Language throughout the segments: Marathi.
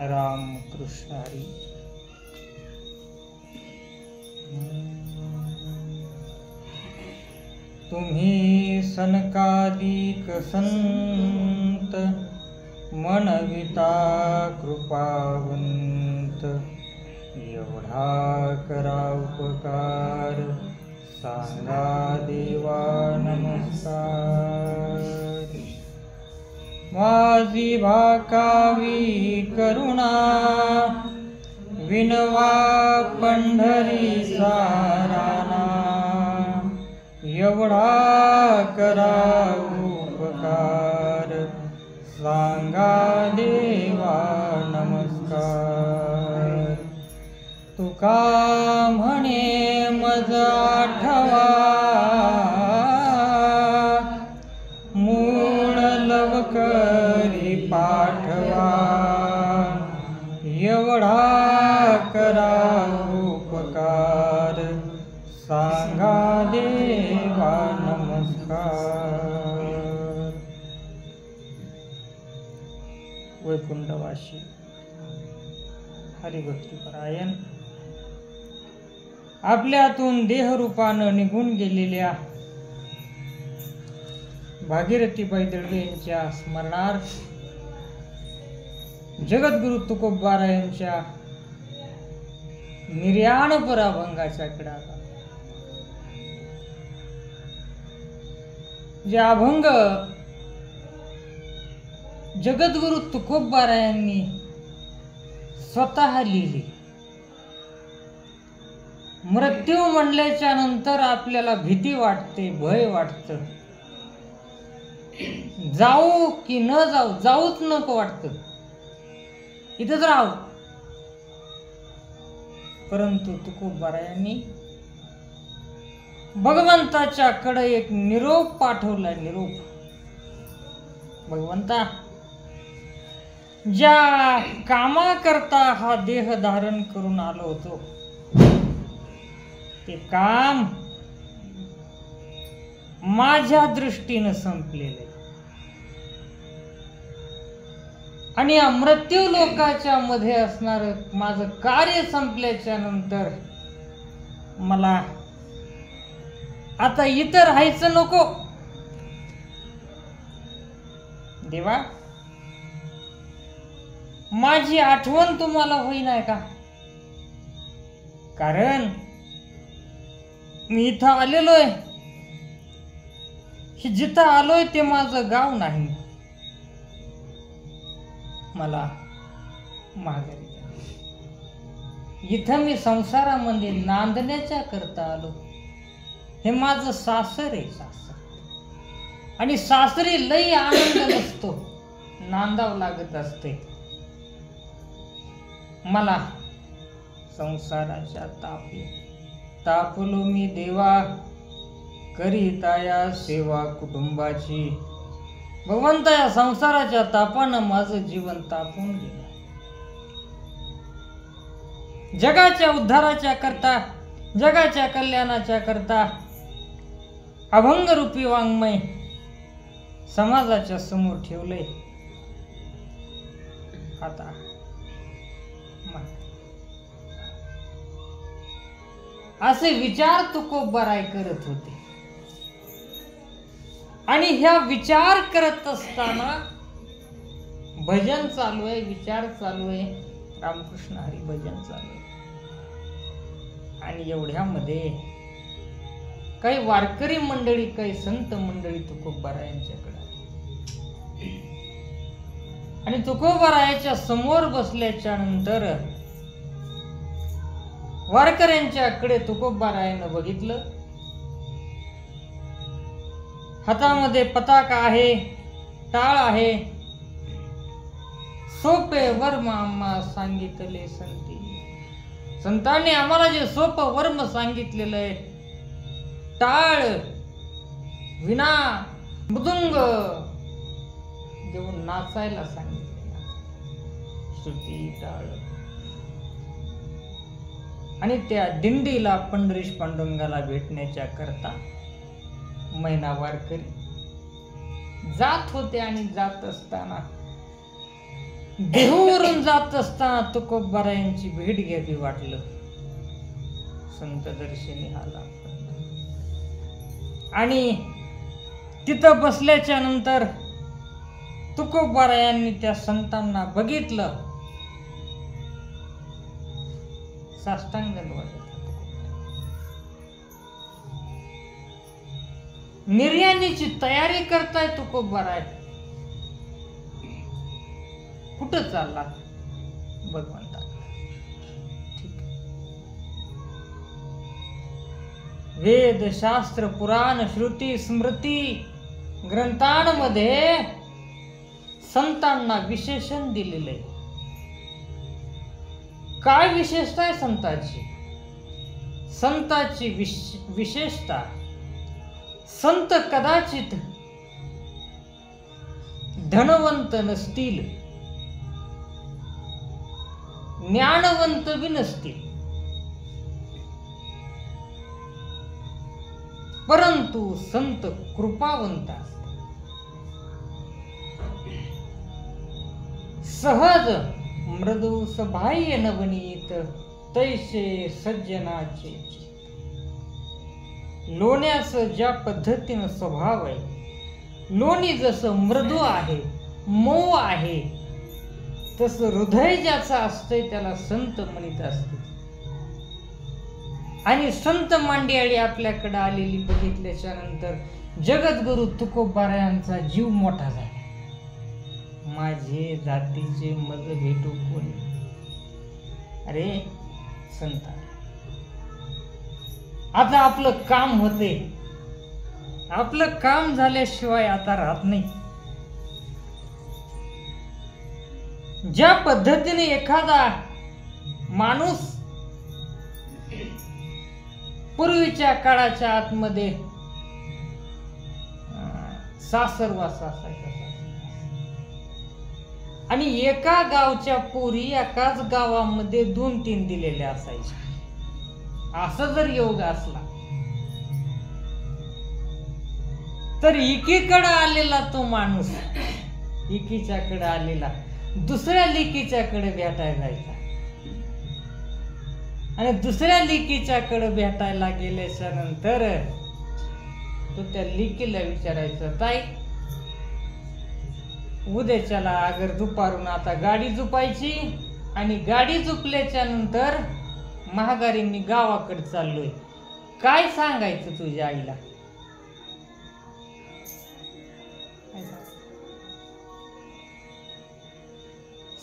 राम कृष्ण हरी। तुम्ही सनकादिक संत मनविता कृपावंत, एवढा करा उपकार सांगा देवा नमस्कार। माझी भाकावी करुणा विनवा पंढरी साराना, एवढा करा उपकार सांगा देवा नमस्कार। तुका म्हणे मज आठवा मूळ लवकरी पाठवा, एवढा करा उपकार सांगा देवा नमस्कार। वैकुंठवासी हरिभक्तीपरायण, आपल्यातून देहरूपानं निघून गेलेल्या भागीरथीबाई दळवे यांच्या स्मरणार्थ जगद्गुरु तुकोबा यांच्या निर्याणपर अभंगाच्या कडाला जे अभंग जगद्गुरु तुकोबा यांनी स्वतः लिहिली। मृत्यू म्हणल्याच्या नंतर आपल्याला भीती वाटते, भय वाटतं, जाऊ की न जाऊ, जाऊच नको वाटतं, इथंच राहू। परंतु तुकोबा यांनी भगवंताच्या कडे एक निरोप पाठवला। निरोप, भगवंता, ज्या कामाकरता हा देह धारण करून आलो होतो ते काम माझ्या दृष्टीनं संपलेलं आहे, आणि या मृत्यू लोकाच्या मध्ये असणार माझं कार्य संपल्याच्या नंतर मला आता इथं राहायचं नको। देवा, माझी आठवण तुम्हाला होईना का? कारण मी इथं आलेलोय, जिथं आलोय ते माझं गाव नाही, मला माघारी द्या। इथं मी संसारामध्ये नांदण्याच्या करता आलो, हे माझं सासर आहे, सासर, आणि सासरी लई आनंद नसतो, नांदावं लागत असते। मला संसाराच्या तापलो मी देवा, करीता या सेवा कुटुंबाची। भगवंता, या संसाराच्या तापानं माझं जीवन तापून गेलं। जगाच्या उद्धाराच्या करता, जगाच्या कल्याणाच्या करता अभंग रूपी वाङ्मय समाजाच्या समोर ठेवले। आता असे विचार तुकोबाराय करत होते, आणि ह्या विचार करत असताना भजन चालू आहे, विचार चालू आहे, रामकृष्ण हरी भजन चालू आहे। आणि एवढ्यामध्ये काही वारकरी मंडळी, काही संत मंडळी तुकोबारायांच्याकडे आली, आणि तुकोबारायाच्या समोर बसल्याच्या नंतर वारकऱ्यांच्याकडे तुकोबारायानं बघितलं। हातामध्ये पताका आहे, टाळ आहे, सोपे वर्म आम्हा सांगितले संती। संतांनी आम्हाला जे सोपं वर्म सांगितलेलं आहे, टाळ, विना, मृदुंग घेऊन नाचायला सांगितले, श्रुती, टाळ, आणि त्या दिंडीला पंढरीश पांडुरंगाला भेटण्याच्या करता महिना वारकरी जात होते। आणि जात असताना देहूवरून जात असताना तुकोबारायांची भेट घ्यावी वाटलं. संत दर्शनी आला आणि तिथं बसल्याच्या नंतर तुकोबारायांनी त्या संतांना बघितलं. साष्टांग दंडवत निर्याणीची तयारी करताय तुकोबाराय. कुठं चालला? भगवंता. ठीक. वेद शास्त्र पुराण श्रुती स्मृती ग्रंथांमध्ये संतांना विशेषण दिलेलं आहे. काय विशेषता आहे संतांची? संतांची विशेषता, संत कदाचित धनवंत नसतील, ज्ञानवंत बी नसतील, परंतु संत कृपावंत असतात. सहज मृदू सबाह्य नवनीत तैसे सज्जनाचे. लोण्याचं ज्या पद्धतीनं स्वभाव आहे, लोणी जसं मृदू आहे, मऊ आहे, तसं हृदय ज्याचं असतंय त्याला संत म्हणत असते. आणि संत मांडियाळी आपल्याकडे आलेली बघितल्याच्या नंतर जगद्गुरु तुकोबारायांचा जीव मोठा झाला. माझे जातीचे मज भेटू कोणी. अरे संता, आता आपलं काम होते, आपलं काम झाल्याशिवाय आता राहत नाही. ज्या पद्धतीने एखादा माणूस पूर्वीच्या काळाच्या आतमध्ये सासरवास असायचा आणि एका गावच्या पोरी एकाच गावामध्ये 2-3 दिलेल्या असायच्या. असा जर योग असला तर एकीकडे आलेला तो माणूस एकीच्याकडे आलेला दुसऱ्या लेकीच्याकडे भेटायला जायचा आणि दुसऱ्या लेकीच्याकडे भेटायला गेल्याच्या नंतर तो त्या लेकीला विचारायचा, ताई उद्याच्याला अगर दुपारून आता गाडी झुपायची आणि गाडी झुपल्याच्या नंतर महागारी मी गावाकडे चाललोय, काय सांगायचं तुझ्या आईला?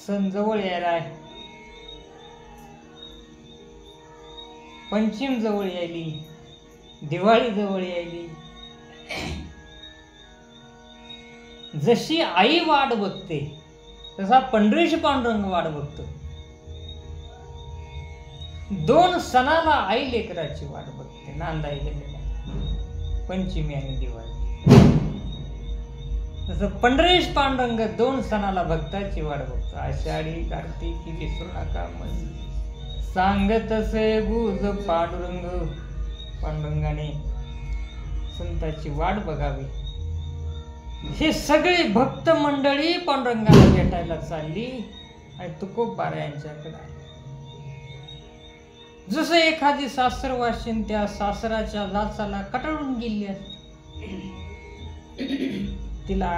सण जवळ यायलाय, पंचम जवळ यायली, दिवाळी जवळ यायली. जशी आई वाट बघते तसा पंढरीश पांडुरंग वाट बघतो. 2 सणाला आई लेकराची वाट बघते, नांदाई गेलेल्या पंचमी आणि दिवाळी. तसं पंढरीश पांडुरंग 2 सणाला भक्ताची वाट बघतो. आषाढी कार्तिकी विसरू नका मग सांगत से गुज पांडुरंग. पांडुरंगाने संताची वाट बघावी. हे सगळे भक्त मंडळी पांडुरंगाला भेटायला चालली आणि तुकोबारा यांच्याकडे आली. जसं एखादी सासरवाशीन त्या सासराच्या लाचाला कटाळून गेली असते, तिला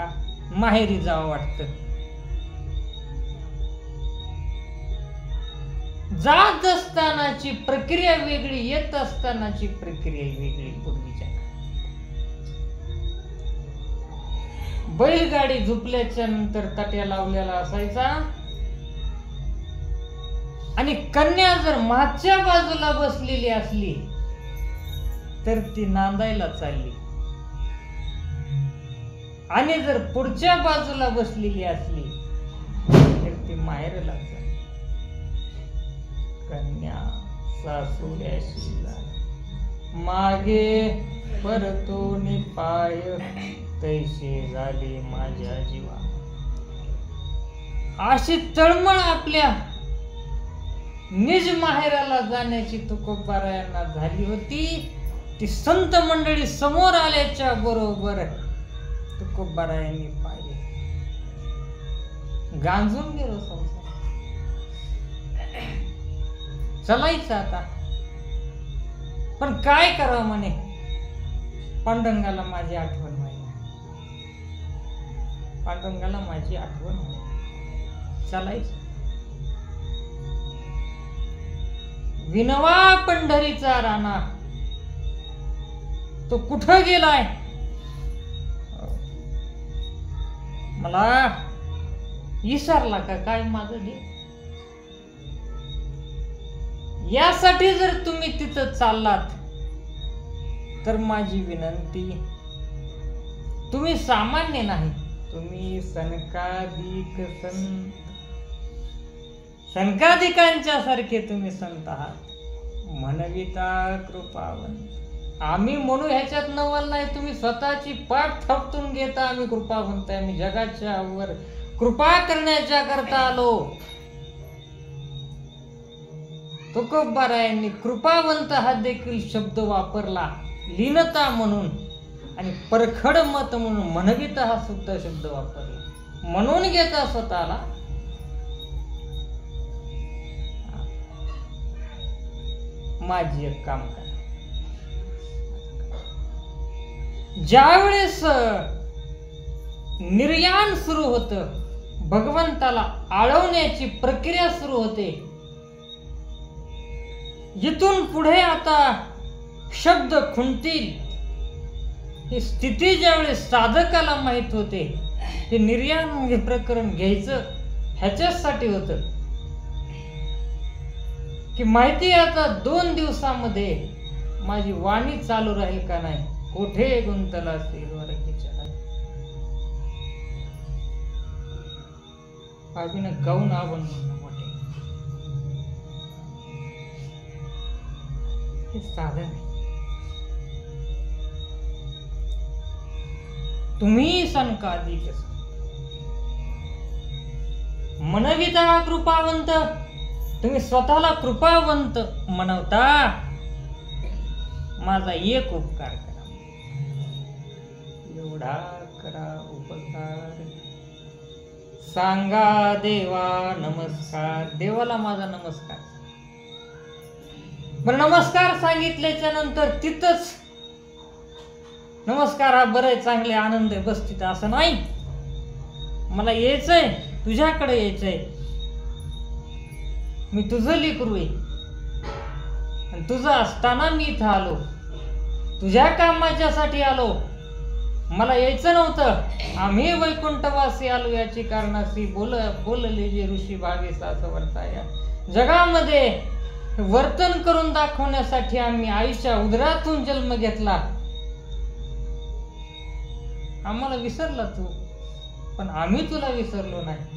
माहेरी जावं वाटतं. जात असतानाची प्रक्रिया वेगळी, येत असतानाची प्रक्रिया वेगळी. पूर्वीच्या बैलगाडी झुपल्याच्या नंतर ताट्या लावलेला असायचा आणि कन्या जर मागच्या बाजूला बसलेली असली तर ती नांदायला चालली आणि जर पुढच्या बाजूला बसलेली असली तर ती माहेरला चालली. कन्या सासूऱ्याशी मागे परतोनी पाय तैसे झाले माझ्या जीवा. अशी तळमळ आपल्या निज माहेराला जाण्याची तुकोबारायांना झाली होती. ती संत मंडळी समोर आल्याच्या बरोबर तुकोबारायांनी पाहिले. गांजून गेलो संसार. चलायचं आता, पण काय करावं म्हणे. पांडुरंगाला माझी आठवण व्हायला, पांडुरंगाला माझी आठवण व्हायला. चलायचं. विनवा पंढरीचा राणा, तो कुठं गेलाय. मला विसरला का काय माझं हे. यासाठी जर तुम्ही तिथं चाललात तर माझी विनंती, तुम्ही सामान्य नाही, तुम्ही सनकादिकांच्या सारखे तुम्ही संत आहात. म्हणविता कृपावंत. आम्ही म्हणू ह्याच्यात नवल नाही, तुम्ही स्वतःची पाठ थपटून घेता आम्ही कृपावंत आहे. आम्ही जगाच्या वर कृपा करण्याच्या करता आलो. तुकोबारायांनी कृपावंत हा देखील शब्द वापरला लीनता म्हणून, आणि परखड मत म्हणून म्हणविता हा सुद्धा शब्द वापरला. म्हणून घेता स्वतःला. माझी एक काम करा. ज्यावेळेस निर्याण सुरू होत, भगवंताला आळवण्याची प्रक्रिया सुरू होते, इथून पुढे आता शब्द खुंटतील ही स्थिती ज्यावेळेस साधकाला माहित होते, हे निर्याण प्रकरण घ्यायचं ह्याच्यासाठी होतं की माहिती आता 2 दिवसामध्ये माझी वाणी चालू राहील का नाही. कोठे गुंतला श्रीद्वारकेच्या अभिनं गाऊन आवड मोठे. हे साधन आहे. तुम्ही सनकादिक म्हणविता कृपावंत, तुम्ही स्वतःला कृपावंत म्हणवता. माझा एक उपकार करा, एवढा करा उपकार. सांगा देवा नमस्कार. देवाला माझा नमस्कार. बरं, नमस्कार सांगितल्याच्या नंतर तिथंच नमस्कार हा बरं चांगले आनंद आहे बस तिथं असं नाही. मला यायचंय, तुझ्याकडे यायचंय. मी तुझं लेकरू आहे आणि तुझं असताना मी इथं आलो, तुझ्या कामाच्यासाठी आलो. मला यायचं नव्हतं. आम्ही वैकुंठवासी आलो याची कारणाशी बोलले जे ऋषी भावी सासवरता. या जगामध्ये वर्तन करून दाखवण्यासाठी आम्ही आईच्या उदरातून जन्म घेतला. आम्हाला विसरला तू, पण आम्ही तुला विसरलो नाही.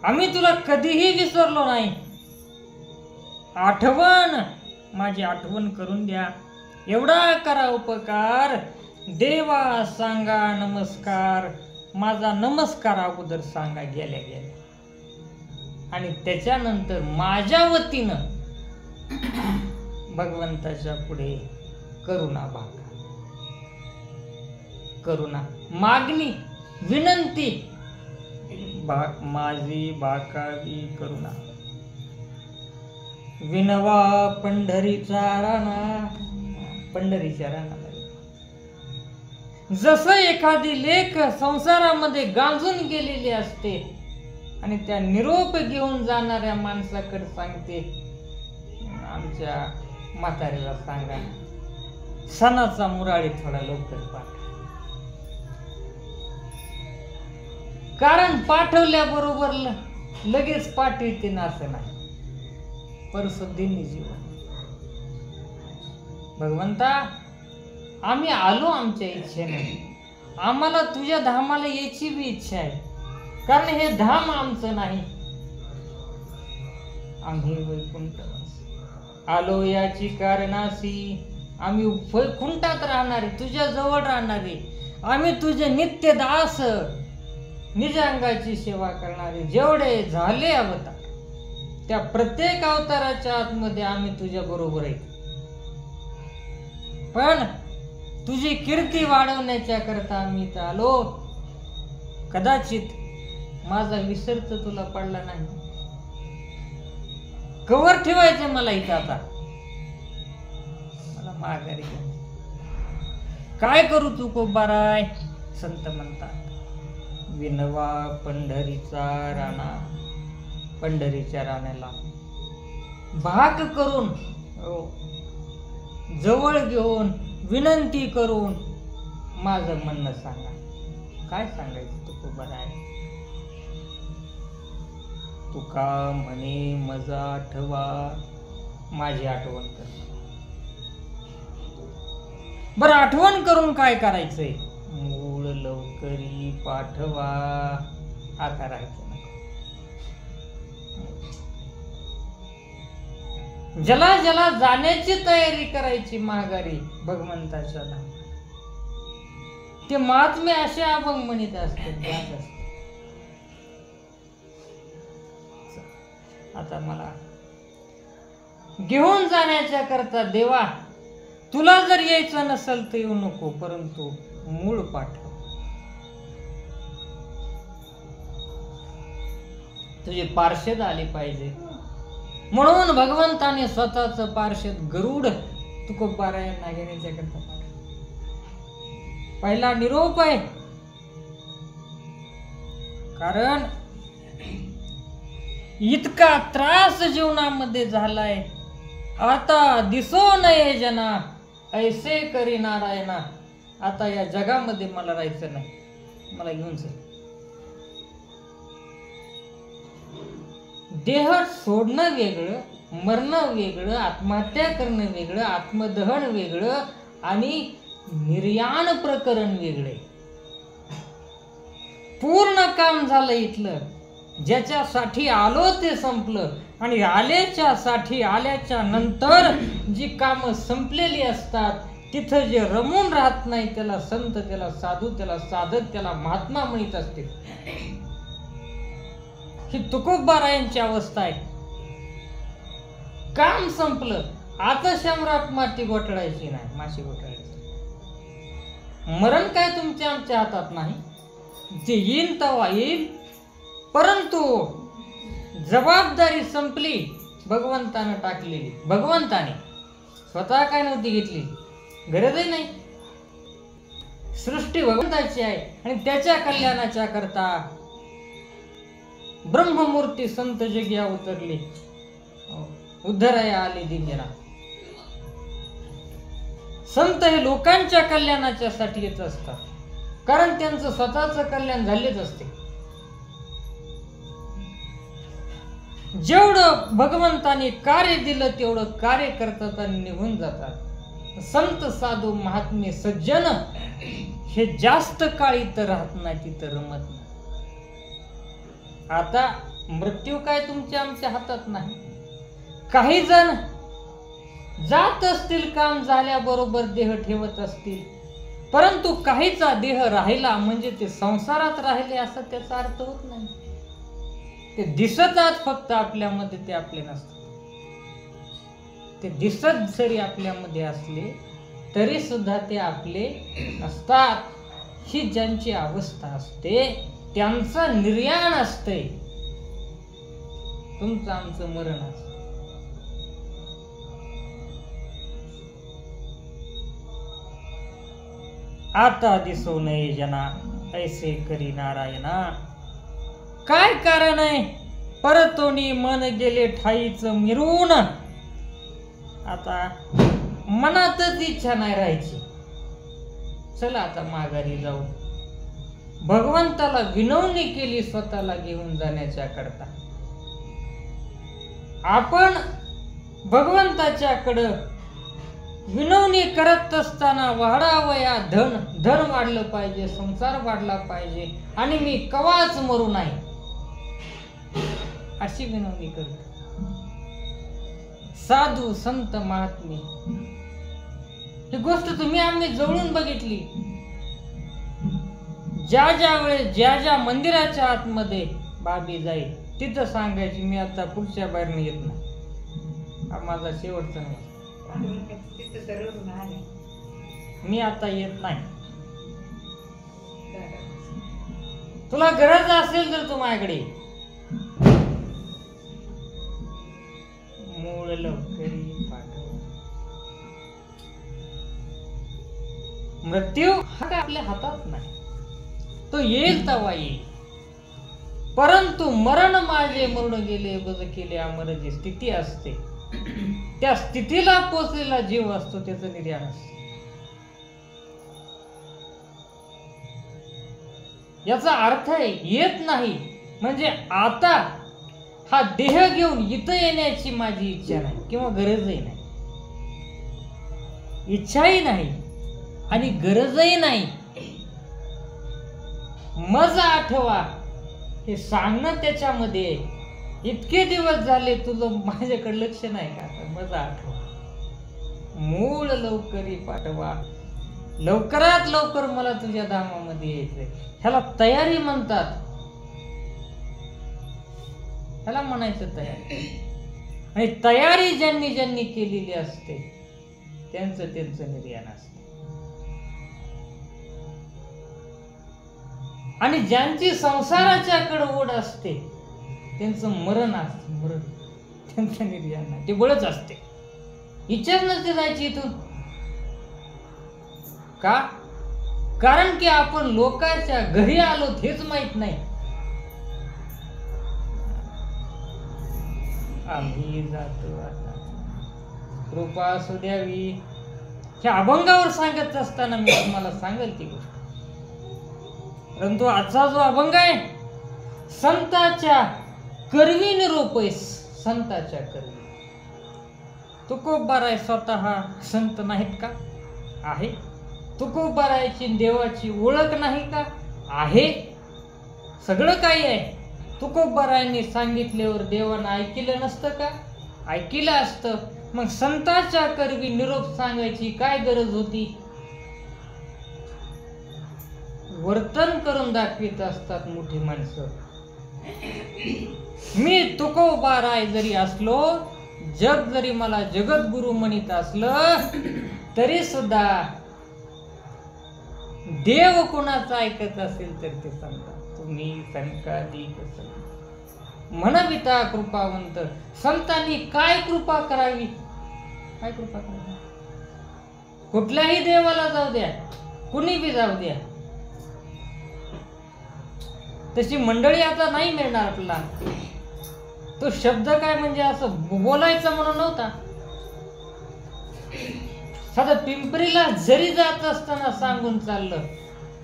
आम्ही तुला कधीही विसरलो नाही. आठवण, माझी आठवण करून द्या. एवढा करा उपकार. देवा सांगा नमस्कार. माझा नमस्कार अगोदर सांगा गेल्या गेल्या, आणि त्याच्यानंतर माझ्या वतीनं भगवंताच्या पुढे करुणा भाका, करुणा मागणी, विनंती. माझी बाकावी करुणा. विनवा पंढरीचा राणा. पंढरीच्या राणाला जसं एखादी लेक संसारामध्ये गांजून गेलेली असते आणि त्या निरोप घेऊन जाणाऱ्या माणसाकडे सांगते, आमच्या म्हातारीला सांगा सणाचा मुराळी थोडा लवकर पाठवा. कारण पाठवल्याबरोबर लगेच पाठवते ना असं नाही. परसुद्धीने जीवन. भगवंता, आम्ही आलो आमच्या इच्छेने. आम्हाला तुझ्या धामाला यायची बी इच्छा आहे, कारण हे धाम आमचं नाही. आम्ही वैकुंठवासी आलो याची कारणासी. आम्ही वैकुंठात राहणारे, तुझ्या जवळ राहणारे. आम्ही तुझे नित्य दास, निज अंगाची सेवा करणारे. जेवढे झाले अवतार, त्या प्रत्येक अवताराच्या आतमध्ये आम्ही तुझ्या बरोबर आहे. पण तुझी कीर्ती वाढवण्याच्या करता मी तर आलो. कदाचित माझा विसर तर तुला पडला नाही. कवर ठेवायचं मला इथं आता, मला माघारी घे. काय करू तुकोबाराय? संत म्हणतात विनवा पंढरीचा राणा. पंढरीच्या राण्याला भाग करून, जवळ घेऊन, विनंती करून माझं म्हणणं सांगा. काय सांगायचं तुकोबाराय? तुका म्हणे मज आठवा, माझी आठवण कर. बरं, आठवण करून काय करायचंय? मूळ लवकरी पाठवा. आता राहायचं नको. ज्याला ज्याला जाण्याची तयारी करायची माघारी भगवंताच्या नावाने, ते महात्मे असे अभंग म्हणत असते. आता मला घेऊन जाण्याच्या करता देवा, तुला जर यायचं नसेल तर येऊ नको, परंतु मूळ पाठव. तुझे पार्षद आले पाहिजे. म्हणून भगवंताने स्वतःच पार्षद गरुड तुकोबारायांना घेण्याच्या करता पहिला निरोप आहे. कारण इतका त्रास जीवनामध्ये झालाय, आता दिसो नये जना ऐसे करी नारायणा. आता या जगामध्ये मला राहायचं नाही, मला घेऊन चल. देह सोडणं वेगळं, मरणं वेगळं, आत्महत्या करणं वेगळं, आत्मदहन वेगळं आणि निर्याण प्रकरण वेगळे. पूर्ण काम झालं इथलं. ज्याच्यासाठी आलो ते संपलं. आणि आल्याच्या नंतर जी कामं संपलेली असतात, तिथं जे रमून राहत नाही त्याला संत, त्याला साधू, त्याला साधक, त्याला महात्मा म्हणत असते. ही तुकोबारायांची अवस्था आहे. काम संपलं, आता शंभरात माती गोठडायची नाही, माशी गोठडायची. मरण काय तुमच्या आमच्या हातात नाही, ते येईल तेव्हा येईल. परंतु जबाबदारी संपली, भगवंतानं टाकलेली. भगवंताने स्वतः काय नव्हती घेतली, गरजही नाही. सृष्टी भगवंताची आहे आणि त्याच्या कल्याणाच्या करता ब्रह्ममूर्ती संत जगी अवतरली, उद्धराया आली दिव्यना. संत हे लोकांच्या कल्याणाच्या साठी येत असतात, कारण त्यांचं स्वतःच कल्याण झालेच असते. जेवढं भगवंताने कार्य दिलं तेवढं कार्य करतात आणि निघून जातात. संत, साधू, महात्मे, सज्जन हे जास्त काळ इथं राहत नाही, तिथं रमत नाही. आता मृत्यू काय तुमच्या आमच्या हातात नाही. काही जण जात असतील, काम झाल्याबरोबर देह ठेवत असतील, परंतु काहीचा देह राहिला म्हणजे ते संसारात राहिले असं त्याचा अर्थ होत नाही. ते दिसतात फक्त आपल्यामध्ये, ते आपले नसतात. ते दिसत जरी आपल्यामध्ये असले तरी सुद्धा ते आपले नसतात. ही ज्यांची अवस्था असते त्यांचं निर्याण असते, तुमचं आमचं मरण असतं. आता दिसो नये जना ऐसे करी नारायणा. काय कारण आहे? परतोनी मन गेले ठाईच मिरून. आता मनातच इच्छा नाही राहायची. चला आता माघारी जाऊ. भगवंताला विनवणी केली स्वतःला घेऊन जाण्याच्या करता. आपण भगवंताच्याकडं विनवणी करत असताना वाढावया धन, धन वाढलं पाहिजे, संसार वाढला पाहिजे आणि मी कवाच मरू नाही अशी विनवणी करतो. साधू, संत, महात्मे ही गोष्ट तुम्ही आम्ही जवळून बघितली. ज्या वेळेस ज्या मंदिराच्या आतमध्ये बाबी जाईल तिथं सांगायची मी आता पुढच्या बाहेर येत नाही, हा माझा शेवटचा मी आता येत नाही. तुला गरज असेल तर तू माझ्याकडे मूळ लवकरी पाठव. मृत्यू हा काय आपल्या हातात नाही, तो येईल तवा येईल. परंतु मरण माझे मरून गेले बज केले अमर जी स्थिती असते, त्या स्थितीला पोचलेला जीव असतो, त्याचं निर्याण असतं. याचा अर्थ आहे येत नाही म्हणजे आता हा देह घेऊन इथं येण्याची माझी इच्छा नाही किंवा गरजही नाही. इच्छाही नाही आणि गरजही नाही. मज आठवा हे सांगणं त्याच्यामध्ये. इतके दिवस झाले तुझं माझ्याकडे लक्ष नाही का? मज आठवा, मूळ लवकरी पाठवा. लवकरात लवकर मला तुझ्या धामामध्ये यायचंय. ह्याला तयारी म्हणतात. ह्याला म्हणायचं तयारी. आणि तयारी ज्यांनी ज्यांनी केलेली असते त्यांचं निर्याण असते. आणि ज्यांची संसाराच्या कडे ओढ असते त्यांचं मरण असते. मरण त्यांचं निर्याण नाही, ते बळच असते. इच्छाच नसते जायची इथून. का? कारण की आपण लोकांच्या घरी आलो हेच माहित नाही. आम्ही जातो आता, कृपा असू द्यावी. ह्या अभंगावर सांगत असताना मी तुम्हाला सांगेल ती गोष्ट. परंतु आजचा जो अभंग आहे संताच्या करवी निरोप आहे. संताच्या करवी. तुकोबाराय स्वतः संत नाहीत का? आहे. तुकोबारायची देवाची ओळख नाही का? आहे. सगळं काही आहे. तुकोबारायांनी सांगितल्यावर देवानं ऐकलं नसतं का? ऐकलं असतं. मग संताच्या करवी निरोप सांगायची काय गरज होती? वर्तन करून दाखवित असतात मोठी माणसं. मी तुकोबाराय जरी असलो, जग जरी मला जगद्गुरु म्हणत असलं तरी सुद्धा देव कोणाचा ऐकत असेल तर ते सांगतात. तुम्ही संकादिक म्हणविता कृपावंत. संतांनी काय कृपा करावी? काय कृपा करावी? कुठल्याही देवाला जाऊ द्या, कुणी बी जाऊ द्या, तशी मंडळी आता नाही मिळणार आपल्याला. तो शब्द काय म्हणजे असं बोलायचं म्हणून नव्हता. साधं पिंपरीला जरी जात असताना सांगून चाललं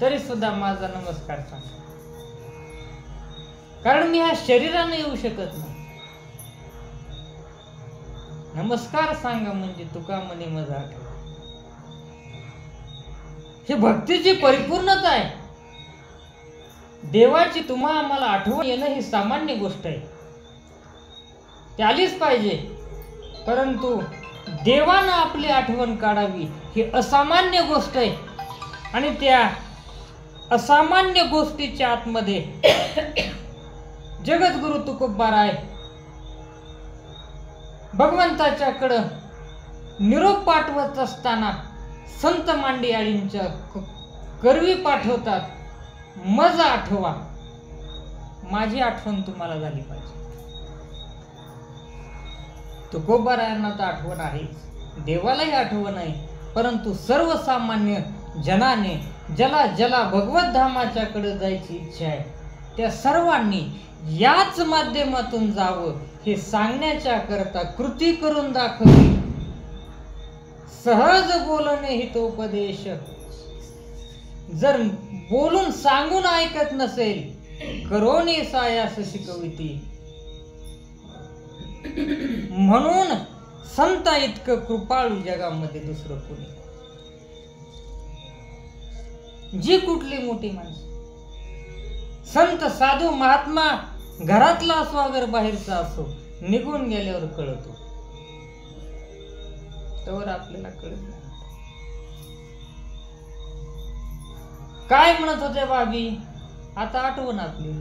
तरी सुद्धा माझा नमस्कार सांग. कारण मी ह्या शरीराने येऊ शकत नाही. नमस्कार सांगा म्हणजे तुका म्हणे मजा आठवा. ही भक्तीची परिपूर्णता आहे. देवाची तुम्हा आम्हाला आठवण येणं ही सामान्य गोष्ट आहे, ती आलीच पाहिजे. परंतु देवानं आपली आठवण काढावी ही असामान्य गोष्ट आहे. आणि त्या असामान्य गोष्टीच्या आतमध्ये जगद्गुरु तुकोबाराय भगवंताच्याकडं निरोप पाठवत असताना संत मांडियाळींच्या करवी पाठवतात. मज आठवा. माझी आठवण तुम्हाला झाली पाहिजे. तुकोबारायांना तर आठवण आहेच, देवालाही आठवण आहे. परंतु सर्वसामान्य जनाने ज्याला ज्याला भगवत धामाच्याकडे जायची इच्छा आहे त्या सर्वांनी याच माध्यमातून जावं हे सांगण्याच्या करता कृती करून दाखवली. सहज बोलणे हितोपदेश. जर बोलून सांगून ऐकत नसेल करोनी सायास शिकविती. म्हणून संता इतकं कृपाळू जगामध्ये दुसरं कोणी. जी कुठली मोठी माणसं, संत साधू महात्मा घरातला असो अगर बाहेरचा असो, निघून गेल्यावर कळतो, तवर आपल्याला कळत नाही. काय म्हणत होते बाबी आता आठवण आपली.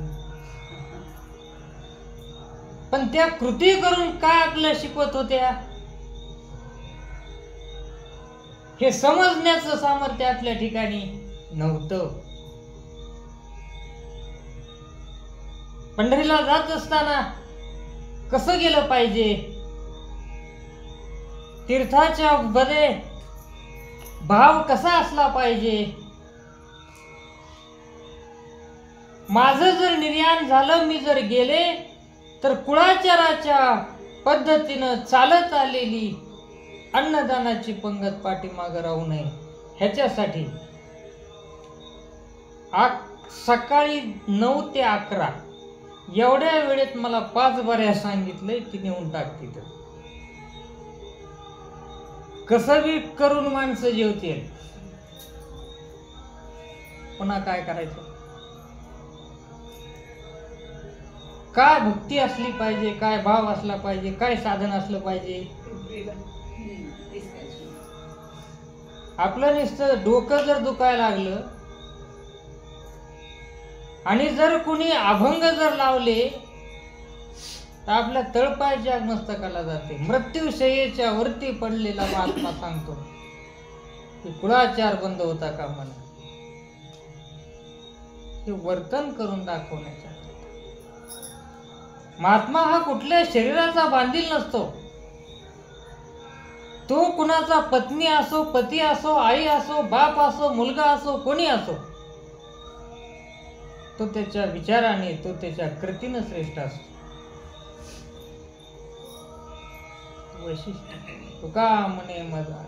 पण त्या कृती करून काय आपल्याला शिकवत होत्या? हे समजण्याचं सामर्थ्य आपल्या ठिकाणी नव्हतं. पंढरीला जात असताना कसं गेलं पाहिजे, तीर्थाच्या मध्ये भाव कसा असला पाहिजे, माझं जर निर्याण झालं, मी जर गेले तर कुळाचाराच्या पद्धतीनं चालत आलेली अन्नदानाची पंगत पाठीमागं राहू नये, ह्याच्यासाठी सकाळी 9 ते 11 एवढ्या वेळेत मला 5 बऱ्या सांगितलंय ती नेऊन टाक तिथं. कसं बी करून माणसं जेवतील, पुन्हा काय करायचं? काय भक्ती असली पाहिजे, काय भाव असला पाहिजे, काय साधन असलं पाहिजे. आपलं नुसतं डोकं जर दुखायला लागलं आणि जर कुणी अभंग जर लावले तर आपल्या तळपायच्या मस्तकाला जाते. मृत्यूशय्येच्या वरती पडलेला महात्मा सांगतो की कुळाचार बंद होता का म्हणा. हे वर्तन करून दाखवण्याच्या. महात्मा हा कुठल्या शरीराचा बांधील नसतो. तो कुणाचा पत्नी असो, पती असो, आई असो, बाप असो, मुलगा असो, कोणी असो, तो त्याच्या विचाराने, तो त्याच्या कृतीनं श्रेष्ठ असतो. वैशिष्ट्य तुका म्हणे मजा.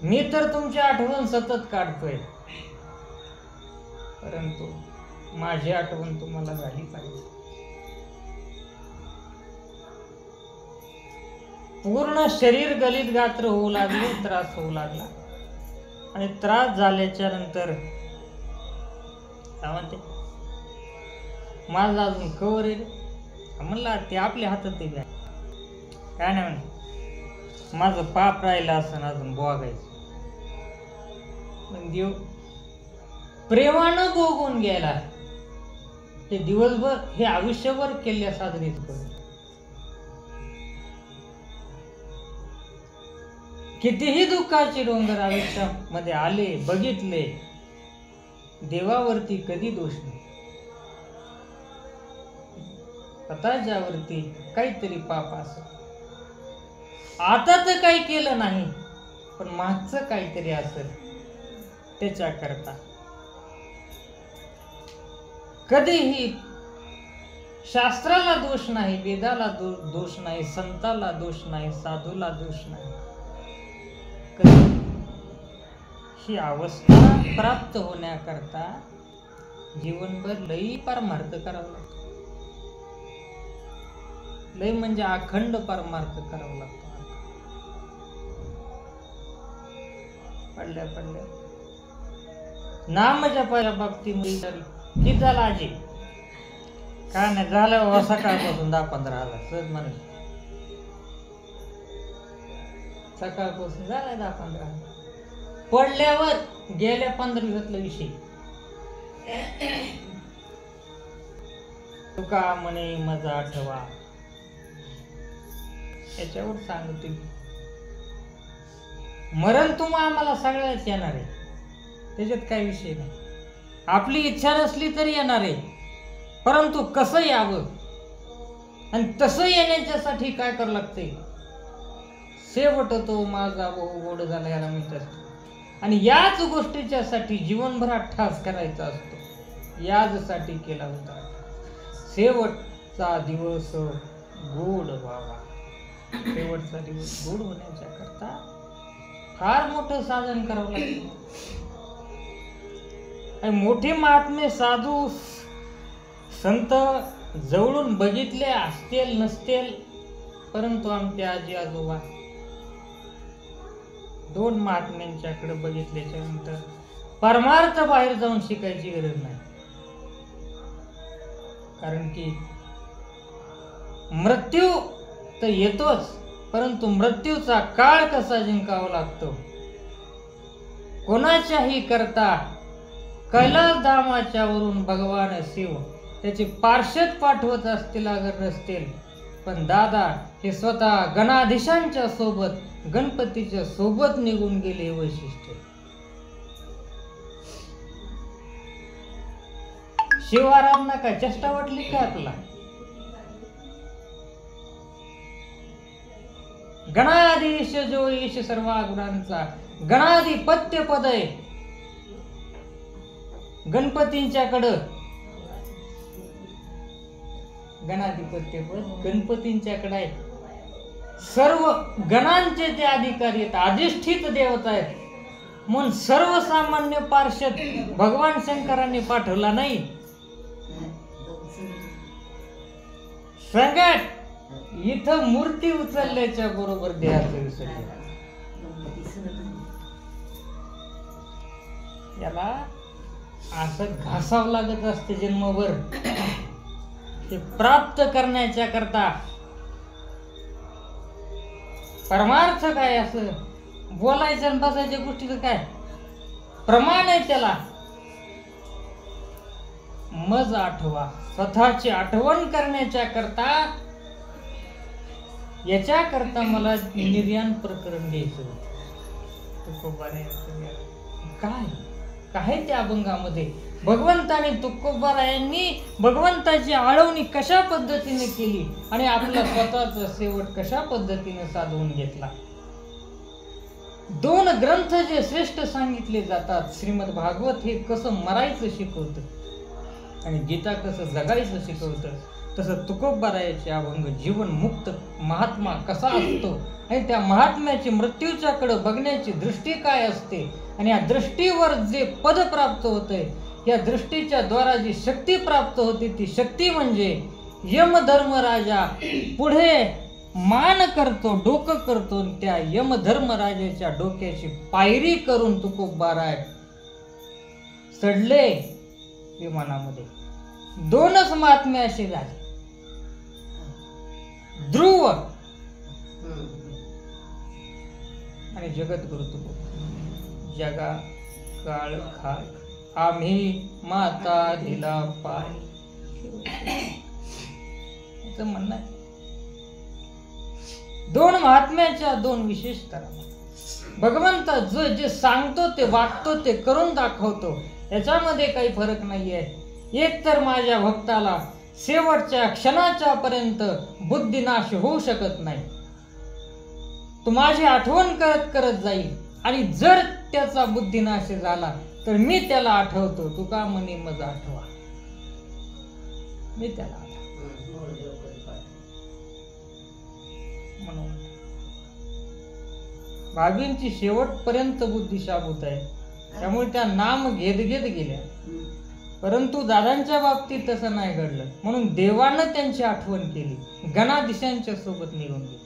मी तर तुमची आठवण सतत काढतोय, परंतु माझी आठवण तुम्हाला झाली पाहिजे. पूर्ण शरीर गलित गात्र होऊ लागले, त्रास होऊ लागला. आणि त्रास झाल्याच्या नंतर म्हणते माझा अजून कवर आहे. म्हणला ते आपल्या हातात आहे काय नाही म्हणे, माझं पाप राहिलं असं अजून बोगायचं. पण देव प्रेमानं बोगून गेला. हे दिवसभर, हे आयुष्यभर केल्या साधनेच करून. कितीही दुःखाचे डोंगर आयुष्यामध्ये आले, बघितले, देवावरती कधी दोष नाही. स्वतःच्यावरती काहीतरी पाप असं, आता तर काही केलं नाही पण मागचं काहीतरी असेल, त्याच्याकरता कधीही शास्त्राला दोष नाही, वेदाला दोष नाही, संताला दोष नाही, साधूला दोष नाही. ही अवस्था प्राप्त होण्याकरता जीवनभर लई परमार्थ करावा लागतो. लई म्हणजे अखंड परमार्थ करावा लागतो. पडल्या पडल्या नाम जपाच्या बाबतीमध्ये किती झाला आजी? काय नाही झालं, सकाळपासून 10-15 हजार सहज म्हणे. सकाळपासून झालं 10-15 हजार. पडल्यावर गेल्या 15 दिवसातला विषय. तुका म्हणे मजा आठवा, त्याच्यावर सांगतो. मरण तुम्हा आम्हाला सगळ्याच येणार आहे, त्याच्यात काही विषय नाही. आपली इच्छा नसली तरी येणार आहे, परंतु कसं यावं आणि तसं येण्याच्यासाठी काय करावं लागतंय. शेवट तो माझा बहु गोड झाला याला म्हणतात. आणि याच गोष्टीच्यासाठी जीवनभर ठास करायचा असतो, याचसाठी केला होता. शेवटचा दिवस गोड व्हावा. शेवटचा दिवस गोड होण्याच्या करता फार मोठं साधन करावं लागतं. आणि मोठे महात्मे, साधू, संत जवळून बघितले असतील नसतील, परंतु आमचे आजी आजोबा 2 महात्म्यांच्याकडे बघितल्याच्या नंतर परमार्थ बाहेर जाऊन शिकायची गरज नाही. कारण की मृत्यू तर येतोच, परंतु मृत्यूचा काळ कसा जिंकावा लागतो. कोणाच्याही करता कैलास धामाच्या वरून भगवान शिव त्याचे पार्षद पाठवत असतील अगर नसतील, पण दादा हे स्वतः गणाधीशांच्या सोबत गणपतीच्या सोबत निघून गेले हे वैशिष्ट्य. शिवाराधना काय चेष्टा वाटली काय आपला? गणाधीश जो ईश सर्व गुणांचा गणाधिपत्य पद आहे गणपतींच्याकडं. गणाधिपत्य पद गणपतींच्याकडे आहे. सर्व गणांचे ते अधिकारी आहेत, अधिष्ठित देवता आहेत. म्हणून सर्वसामान्य पार्षद भगवान शंकरांनी पाठवला नाही. संकट इथं मूर्ती उचलल्याच्या बरोबर देहाचं विसर्जन. याला असं घासावं लागत असते जन्मभर. ते प्राप्त करण्याच्या करता परमार्थ काय असं बोलायचं आणि बसायच्या गोष्टीचं काय प्रमाण आहे त्याला. मज आठवा, स्वतःची आठवण करण्याच्या करता याच्या करता मला निर्याण प्रकरण घ्यायचं काय काय त्या अभंगामध्ये भगवंताने तुकोबारायांनी भगवंताची आळवणी कशा पद्धतीने केली आणि आपला स्वतःचा शेवट कशा पद्धतीने साधवून घेतला. दोन ग्रंथ जे श्रेष्ठ सांगितले जातात, श्रीमद भागवत हे कसं मरायचं शिकवतं आणि गीता कसं जगायचं शिकवतं, तसं तुकोबारायाचे अभंग जीवन मुक्त महात्मा कसा असतो आणि त्या महात्म्याची मृत्यूच्याकडे बघण्याची दृष्टी काय असते आणि या दृष्टीवर जे पद प्राप्त होते, या दृष्टीच्या द्वारा जी शक्ती प्राप्त होती, ती शक्ती म्हणजे यमधर्मराजा पुढे मान करतो, डोकं करतो, त्या यमधर्मराजाच्या डोक्याची पायरी करून तुकोबाराय चढले विमानामध्ये. दोनच महात्मे असे झाले, ध्रुव आणि जगद्गुरु तुकोबा. जगा काळ खाक आम्ही माता दिला पाय, म्हणणं आहे. दोन महात्म्याच्या दोन विशेषता. भगवंत जो जे सांगतो ते वागतो ते करून दाखवतो, याच्यामध्ये काही फरक नाहीये. एक तर माझ्या भक्ताला शेवटच्या क्षणाच्या पर्यंत बुद्धिनाश होऊ शकत नाही. तो माझी आठवण करत करत जाईल आणि जर त्याचा बुद्धिनाश झाला तर मी त्याला आठवतो. तुका म्हणे मज आठवा, मी त्याला म्हणून भावींची शेवटपर्यंत बुद्धी शाबूत आहे, त्यामुळे त्या नाम घेत घेत गेल्या. परंतु दादांच्या बाबतीत तसं नाही घडलं, म्हणून देवानं त्यांची आठवण केली, गणाधीशांच्या सोबत निघून गेली.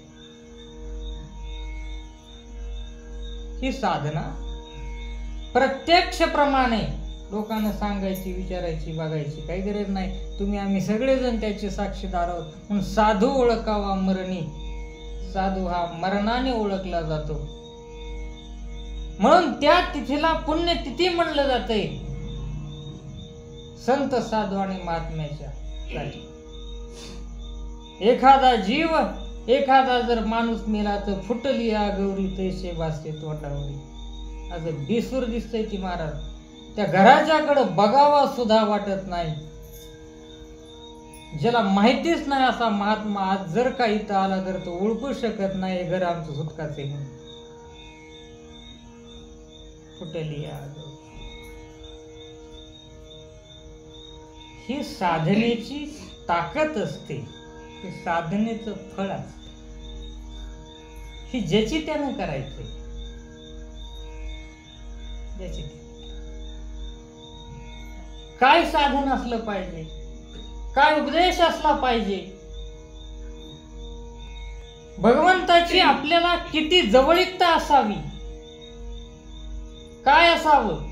ही साधना प्रत्यक्ष प्रमाणे लोकांना सांगायची, विचारायची, बघायची काही गरज नाही. तुम्ही आम्ही सगळेजण त्याचे साक्षीदार आहोत. म्हणून साधू ओळखावा मरणी, साधू हा मरणाने ओळखला जातो. म्हणून त्या तिथीला पुण्यतिथी म्हणलं जातंय संत साधू आणि महात्म्याच्या साठी. एखादा जीव, एखादा जर माणूस मेला तर फुटली या गौरी तैसे भासते तोंडावरी, असं बिसूर दिसतंय ती महाराज. त्या घराच्याकडे बघावा सुद्धा वाटत नाही. ज्याला माहितीच नाही असा महात्मा आज जर का इथं आला तर तो ओळखू शकत नाही घर आमचं सुटकाच आहे म्हणून. फुटली या गौरी. ही साधनेची ताकद असते, हे साधनेचं फळ असते. ही ज्याची त्यानं करायचंय, ज्याची काय साधन असलं पाहिजे, काय उपदेश असला पाहिजे, भगवंताची आपल्याला किती जवळीकता असावी, काय असावं.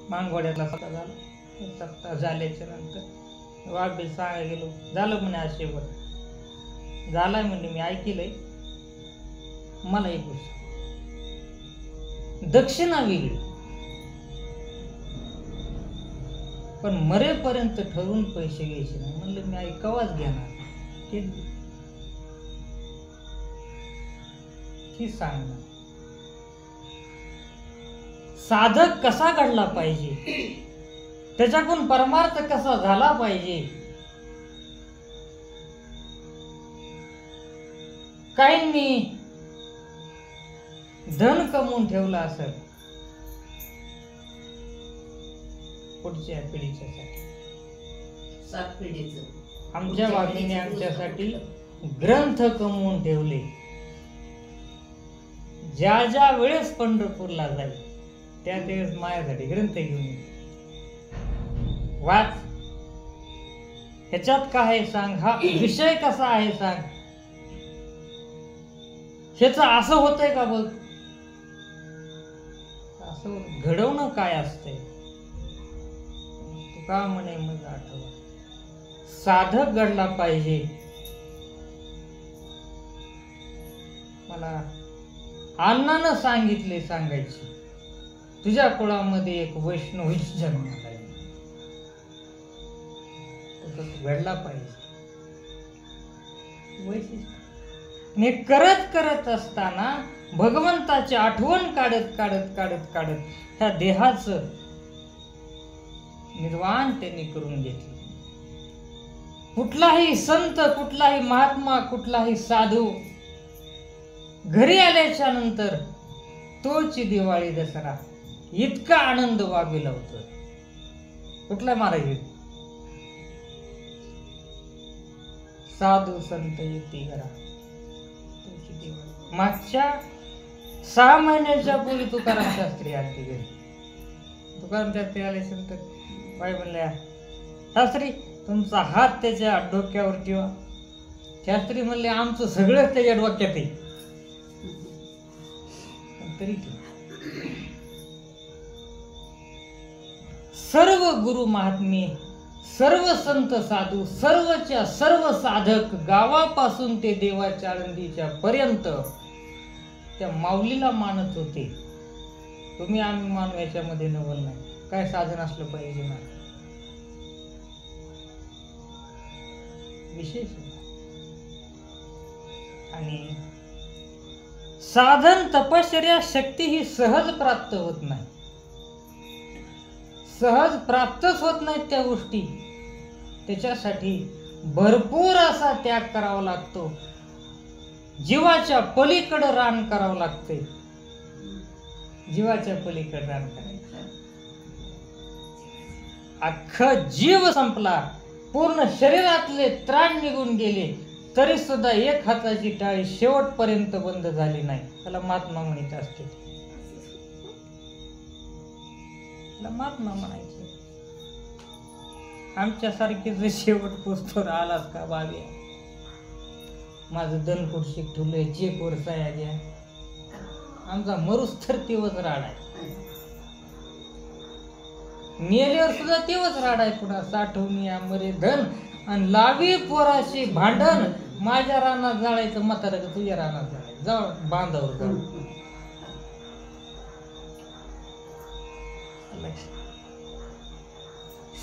मांगवड्यातला सप्ताह झाला, सप्ताह झाल्याच्या नंतर वाघबील सांगायला गेलो, झालं म्हणे आज शेवट झालाय म्हणजे मी ऐकलंय. मला एक गोष्ट, दक्षिणा वेगळी पण मरेपर्यंत ठरवून पैसे घ्यायचे नाही. म्हणलं मी ऐकावाच घेणार. ही सांगणं. साधक कसा घडला पाहिजे, त्याच्याकडून परमार्थ कसा झाला पाहिजे. काहींनी धन कमवून ठेवलं असेल पुढच्या पिढीच्यासाठी. 7 पिढीचं आमच्या वाघिणी आमच्यासाठी ग्रंथ कमवून ठेवले. ज्या ज्या वेळेस पंढरपूरला जाईल त्या वेळेस माझ्यासाठी ग्रंथ घेऊन ये. वाच, ह्याच्यात काय आहे सांग, हा विषय कसा आहे सांग, ह्याच असं होतंय का बघ. असं घडवणं काय असतंय. तुका म्हणे मग आठवा, साधक घडला पाहिजे. मला अण्णानं सांगितले सांगायची, तुझ्या कुळामध्ये एक वैष्णवीच जन्माला येईल. घडला पाहिजे वैशिष्ट्य. हे करत करत असताना भगवंताची आठवण काढत काढत काढत काढत ह्या देहाचं निर्वाण त्यांनी करून घेतले. कुठलाही संत, कुठलाही महात्मा, कुठलाही साधू घरी आल्याच्या नंतर तोची दिवाळी दसरा इतका आनंद वावी लावतो. कुठला महाराज साधू संत येते घरा तोची दिवाळी. मागच्या 6 महिन्याच्या पूर्वी तुकाराम शास्त्री आले घरी. तुकाराम शास्त्री आल्यानंतर बाई म्हणल्या, शास्त्री तुमचा हात त्याच्या डोक्यावर ठेवा. शास्त्री म्हणले, आमचं सगळं त्याच्या डोक्यात आहे. तरी सर्व गुरु महात्मे, सर्व संत साधू, सर्वच्या सर्व साधक गावापासून ते देवाच्या आळंदीच्या पर्यंत त्या माऊलीला मानत होते. तुम्ही आम्ही मानू याच्यामध्ये नवल नाही. काय साधन असलं पाहिजे ना, विशेष. आणि साधन तपश्चर्या शक्ती ही सहज प्राप्त होत नाही. सहज प्राप्तच होत नाहीत त्या गोष्टी. त्याच्यासाठी भरपूर असा त्याग करावा लागतो. जीवाच्या पलीकडे रान करावं लागते. जीवाच्या पलीकडे रान करायचं. अख्खा जीव संपला, पूर्ण शरीरातले त्राण निघून गेले, तरी सुद्धा एक हाताची टाळी शेवटपर्यंत बंद झाली नाही. त्याला महात्मा म्हणत असते. महात्मा म्हणायचे. आमच्यासारखे जर शेवट पुस्तक आलास का बाबी, माझं दनकुट शिक ठुलंय, चेकवर सया द्या. आमचा मरुस तर तेवच राड आहे. मेल्यावर सुद्धा तेवच राड आहे. पुन्हा साठवून या मरे धन आणि लावी पोराशी भांडण. माझ्या रानात जाळायचं म्हातारं का तुझ्या रानात जाळायचं, जाळ बांधावर जाऊ.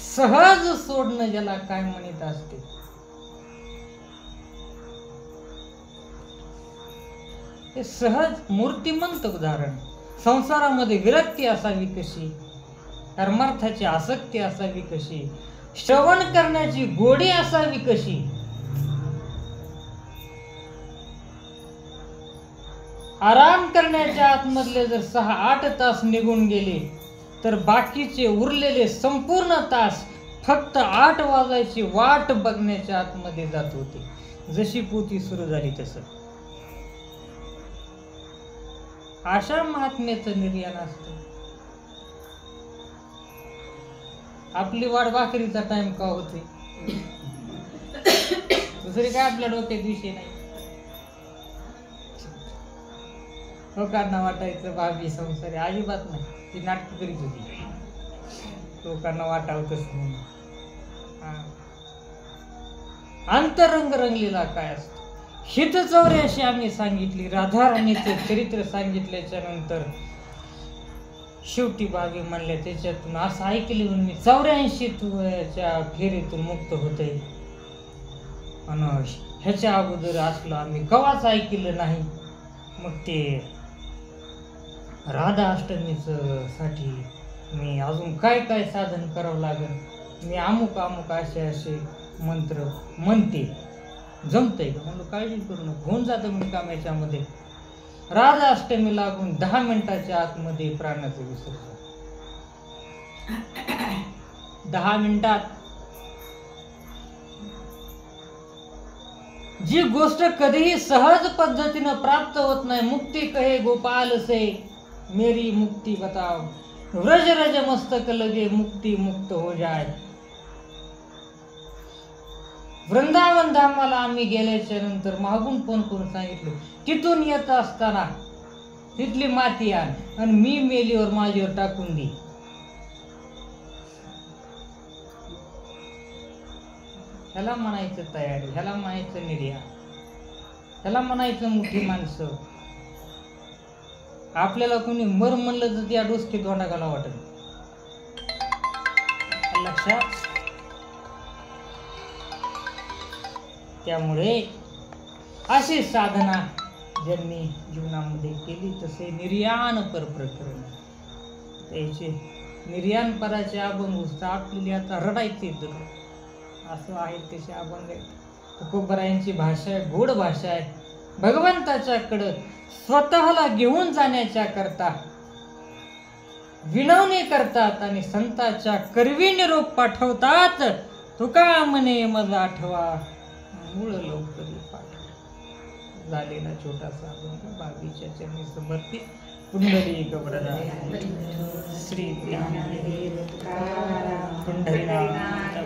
सहज सोडणं ज्याला काय म्हणत असते. हे सहज मूर्तिमंत उदाहरण. संसारामध्ये विरक्ती असावी कशी, परमार्थाची आसक्ती असावी कशी, श्रवण करण्याची गोडी असावी कशी. आराम करण्याच्या आतमधले जर 6-8 तास निघून गेले तर बाकीचे उरलेले संपूर्ण तास फक्त 8 वाजायची वाट बघण्याच्या आतमध्ये जात होते. जशी पोथी सुरू झाली तसं. अशा महात्म्याचं निर्याण असतं. आपली वाट भाकरीचा टाइम का होते, दुसरी काय आपल्या डोक्यात विषय नाही. लोकांना वाटायचं भाभी संसारी, अजिबात नाही. ती नाटक करीत होती. लोकांना वाटावतच म्हणून. अंतरंग रंगलेला काय असतो. हित 84 आम्ही सांगितली. राधाराणीचं चरित्र सांगितल्याच्या नंतर शेवटी भाभी म्हणल्या, त्याच्यातून असं ऐकले म्हणून मी 84च्या फेरीतून मुक्त होते. आणि ह्याच्या अगोदर असलं आम्ही कवाच ऐकलं नाही. मग ते राधा अष्टमीचं साठी मी अजून काय काय साधन करावं लागेल, मी अमुक अमुक असे असे मंत्र म्हणते, जमतंय का? म्हणलं काळजी करू नको, होऊन जातं मी काम याच्यामध्ये. राधा अष्टमी लागून 10 मिनिटाच्या आतमध्ये प्राणाचं विसर्जन. 10 मिनिटात जी गोष्ट कधीही सहज पद्धतीनं प्राप्त होत नाही, मुक्ती कहे गोपाल से मेरी मुक्ती बताओ, व्रज रज मस्तक लगे मुक्ती मुक्त हो जाए. वृंदावन धामाला आम्ही गेल्याच्या नंतर मागून फोन करून सांगितलं, तिथून येत असताना तिथली माती आण आणि मी मेलीवर माझ्यावर टाकून दे. ह्याला म्हणायचं तयारी, ह्याला म्हणायचं निर्या, ह्याला म्हणायचं मोठी माणसं. आपल्याला कोणी मर म्हणलं तर त्या डोसकी तोंडा घाला वाटत. लक्षात. त्यामुळे अशी साधना ज्यांनी जीवनामध्ये केली तसे निर्याण पर प्रकरण, त्याचे निर्याण पराचे अभंग आपल्याला आता रडायचे असं आहे तसे अभंग आहेत. तुकोबरायांची भाषा आहे, गोड भाषा आहे. भगवंताच्याकडं स्वतःला घेऊन जाण्याच्या करता विनवणी करतात आणि संताच्या करवी निरोप पाठवतात. तुका म्हणे माझा आठवा मूळ लवकरी पाठ. झालेला छोटासा अभंग 22च्या चरणी समर्पित. पुंडलिक वरदा श्री ज्ञानदेव तुकाराम पंढरीनाथ.